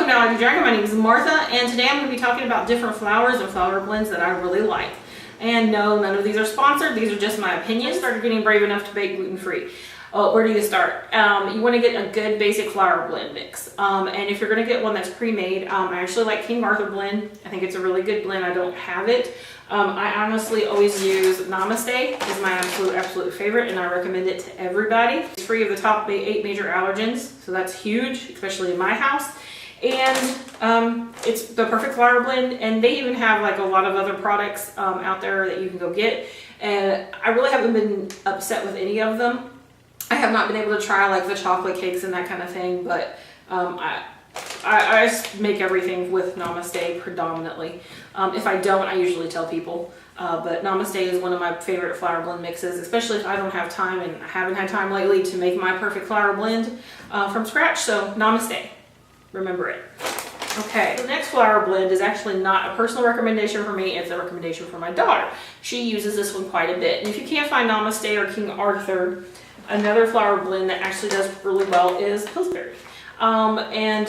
welcome to Allergy Dragon. My name is Martha, and today I'm going to be talking about different flours and flour blends that I really like. And no, none of these are sponsored. These are just my opinions. I started getting brave enough to bake gluten-free. Where do you start? You want to get a good basic flour blend mix. And if you're going to get one that's pre-made, I actually like King Arthur blend. I think it's a really good blend. I don't have it. I honestly always use Namaste. It's my absolute favorite, and I recommend it to everybody. It's free of the top 8 major allergens, so that's huge, especially in my house. And it's the perfect flour blend, and they even have like a lot of other products out there that you can go get. And I really haven't been upset with any of them. I have not been able to try like the chocolate cakes and that kind of thing, but I just make everything with Namaste predominantly. If I don't, I usually tell people. But Namaste is one of my favorite flour blend mixes, especially if I don't have time, and I haven't had time lately to make my perfect flour blend from scratch. So Namaste, remember it. Okay, the next flour blend is actually not a personal recommendation for me, it's a recommendation for my daughter. She uses this one quite a bit. And if you can't find Namaste or King Arthur, another flour blend that actually does really well is Pillsbury. And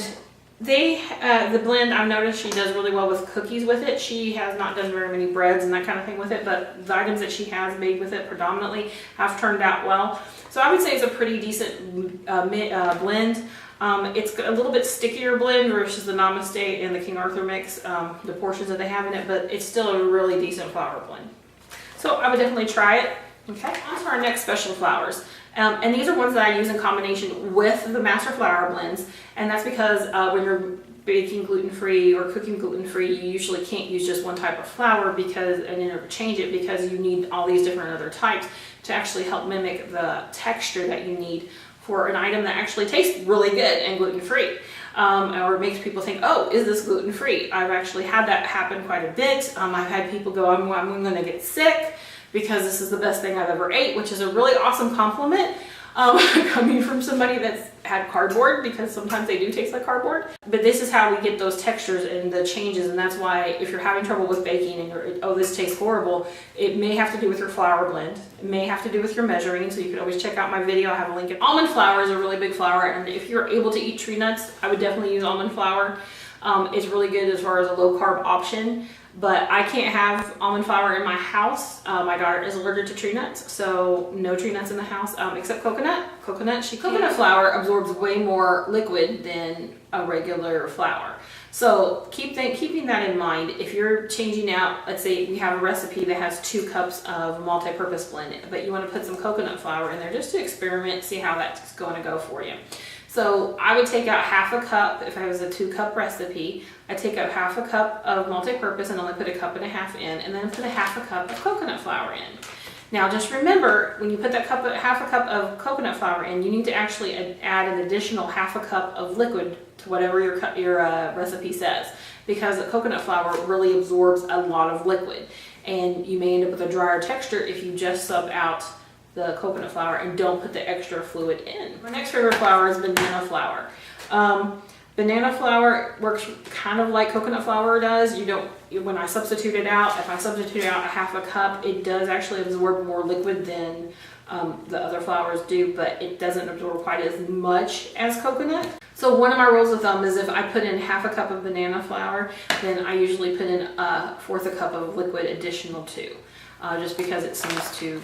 the blend, I've noticed she does really well with cookies with it. She has not done very many breads and that kind of thing with it, but the items that she has made with it predominantly have turned out well. So I would say it's a pretty decent blend. It's a little bit stickier blend versus the Namaste and the King Arthur mix, the portions that they have in it, but it's still a really decent flour blend. So I would definitely try it. Okay, on to our next special flours. And these are ones that I use in combination with the master flour blends, and that's because when you're baking gluten-free or cooking gluten-free, you usually can't use just one type of flour and then change it, because you need all these different other types to actually help mimic the texture that you need for an item that actually tastes really good and gluten-free. Or makes people think, oh, is this gluten-free? I've actually had that happen quite a bit. I've had people go, I'm going to get sick because this is the best thing I've ever ate, which is a really awesome compliment coming from somebody that's had cardboard, because sometimes they do taste like cardboard. But this is how we get those textures and the changes, and that's why if you're having trouble with baking and you're, oh, this tastes horrible, it may have to do with your flour blend. It may have to do with your measuring, so you can always check out my video. I have a link. Almond flour is a really big flour, and if you're able to eat tree nuts, I would definitely use almond flour. It's really good as far as a low carb option. But I can't have almond flour in my house. My daughter is allergic to tree nuts, so no tree nuts in the house, except coconut. Coconut flour absorbs way more liquid than a regular flour. So keeping that in mind, if you're changing out, let's say we have a recipe that has 2 cups of multi-purpose blend, but you want to put some coconut flour in there just to experiment, see how that's going to go for you. So I would take out half a cup, if I was a 2-cup recipe, I take out half a cup of multi-purpose and only put 1.5 cups in, and then put 1/2 cup of coconut flour in. Now just remember, when you put that 1/2 cup of coconut flour in, you need to actually add an additional 1/2 cup of liquid to whatever your recipe says, because the coconut flour really absorbs a lot of liquid, and you may end up with a drier texture if you just sub out the coconut flour and don't put the extra fluid in. My next favorite flour is banana flour. Banana flour works kind of like coconut flour does. When I substitute it out, if I substitute out 1/2 cup, it does actually absorb more liquid than the other flours do, but it doesn't absorb quite as much as coconut. So one of my rules of thumb is if I put in 1/2 cup of banana flour, then I usually put in 1/4 cup of liquid additional to, just because it seems to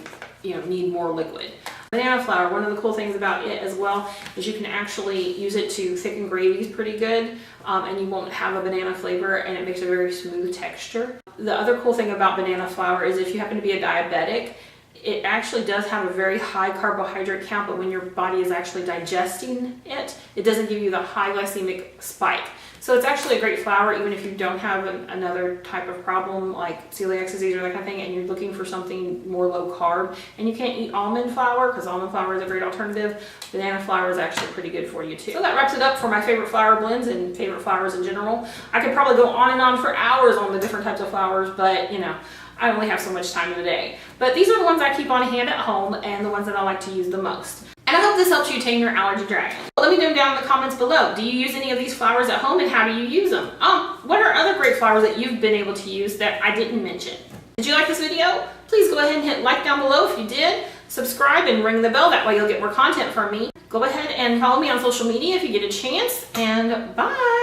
need more liquid. Banana flour, one of the cool things about it as well is you can actually use it to thicken gravies pretty good, and you won't have a banana flavor, and it makes a very smooth texture. The other cool thing about banana flour is if you happen to be a diabetic, it actually does have a very high carbohydrate count, but when your body is actually digesting it, it doesn't give you the high glycemic spike. So it's actually a great flour even if you don't have another type of problem like celiac disease or that kind of thing, and you're looking for something more low carb and you can't eat almond flour, because almond flour is a great alternative. Banana flour is actually pretty good for you too. So that wraps it up for my favorite flour blends and favorite flours in general. I could probably go on and on for hours on the different types of flours, but I only have so much time in the day. But these are the ones I keep on hand at home and the ones that I like to use the most. And I hope this helps you tame your allergy dragon. Let me know down in the comments below. Do you use any of these flours at home, and how do you use them? What are other great flours that you've been able to use that I didn't mention? Did you like this video? Please go ahead and hit like down below if you did. Subscribe and ring the bell. That way you'll get more content from me. Go ahead and follow me on social media if you get a chance. And bye.